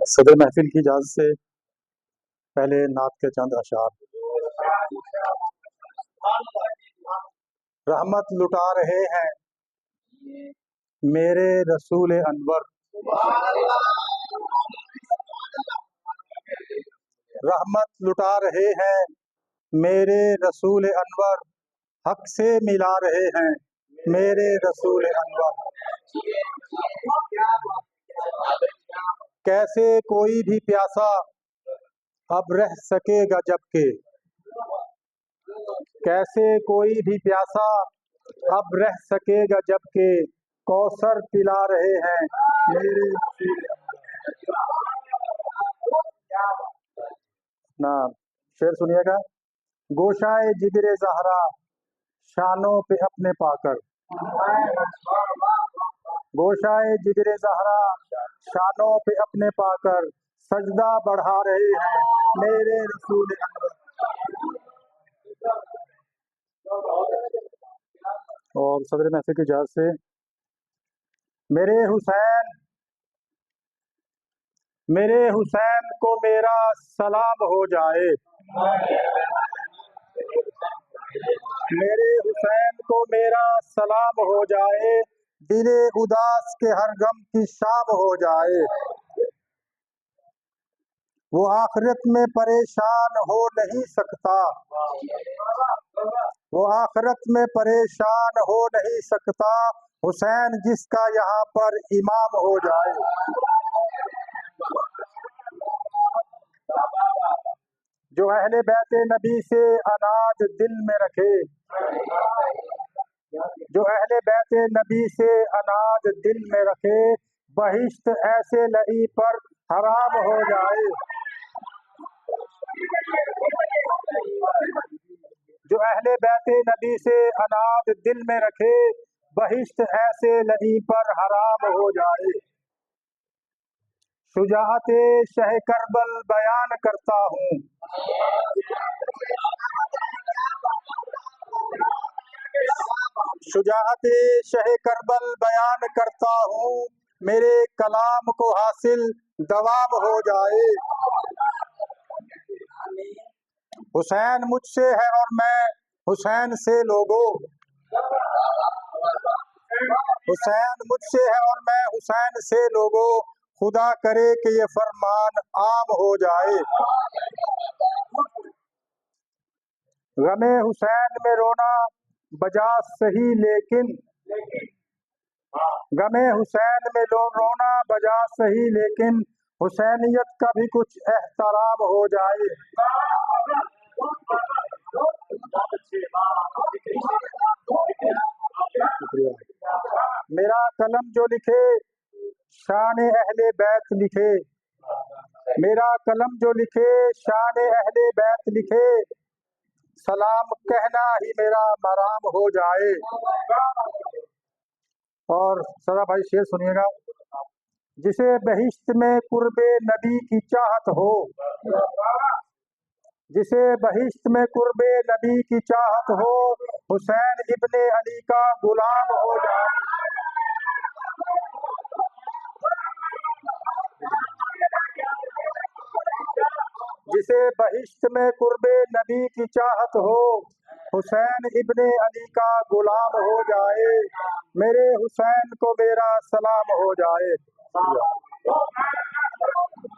صدر محفل کی اجازت سے پہلے نعت کے چند اشعار۔ رحمت لٹا رہے ہیں میرے رسول انور، رحمت لٹا رہے ہیں میرے رسول انور، حق سے ملا رہے ہیں میرے رسول انور۔ کیسے کوئی بھی پیاسا اب رہ سکے گا جب کہ، کیسے کوئی بھی پیاسا اب رہ سکے گا جب کہ کوثر پلا رہے ہیں میرے رسول نا۔ شعر سنیے گا۔ گوشائے جگر زہرا شانوں پہ اپنے پا کر، گوشائے جگر زہرا شانوں پہ اپنے پا کر سجدہ بڑھا رہے ہیں میرے رسول انور۔ اور صدر محفل کی اجازت سے میرے حسین، میرے حسین کو میرا سلام ہو جائے، میرے حسین کو میرا سلام ہو جائے، دل اداس کے ہر غم کی شام ہو جائے۔ وہ آخرت میں پریشان ہو نہیں سکتا، وہ آخرت میں پریشان ہو نہیں سکتا، حسین جس کا یہاں پر امام ہو جائے۔ جو اہل بیت نبی سے اناج دل میں رکھے، جو اہل بیت نبی سے اناج دل میں رکھے، بہشت ایسے لعی پر حرام ہو جائے۔ جو اہل بیت نبی سے اناج دل میں رکھے، بہشت ایسے لعی پر حرام ہو جائے۔ شجاعت شہ کربل بیان کرتا ہوں، شجاعت شہ کربل بیان کرتا ہوں، میرے کلام کو حاصل دوام ہو جائے۔ حسین مجھ سے ہے اور میں حسین سے لوگوں، حسین مجھ سے ہے اور میں حسین سے لوگوں، خدا کرے کہ یہ فرمان عام ہو جائے۔ غم حسین میں رونا بجا صحیح لیکن، غم حسین میں رونا بجا صحیح لیکن حسینیت کا بھی کچھ احترام ہو جائے۔ میرا قلم جو لکھے شان اہل بیت لکھے، میرا قلم جو لکھے شان اہل بیت لکھے، سلام کہنا ہی میرا مرام ہو جائے۔ اور سدا بھائی شعر سنیے گا۔ جسے بہشت میں قرب نبی کی چاہت ہو، جسے بہشت میں قرب نبی کی چاہت ہو، حسین ابن علی کا غلام ہو جائے۔ جسے بہشت میں قرب نبی کی چاہت ہو، حسین ابن علی کا غلام ہو جائے، میرے حسین کو میرا سلام ہو جائے۔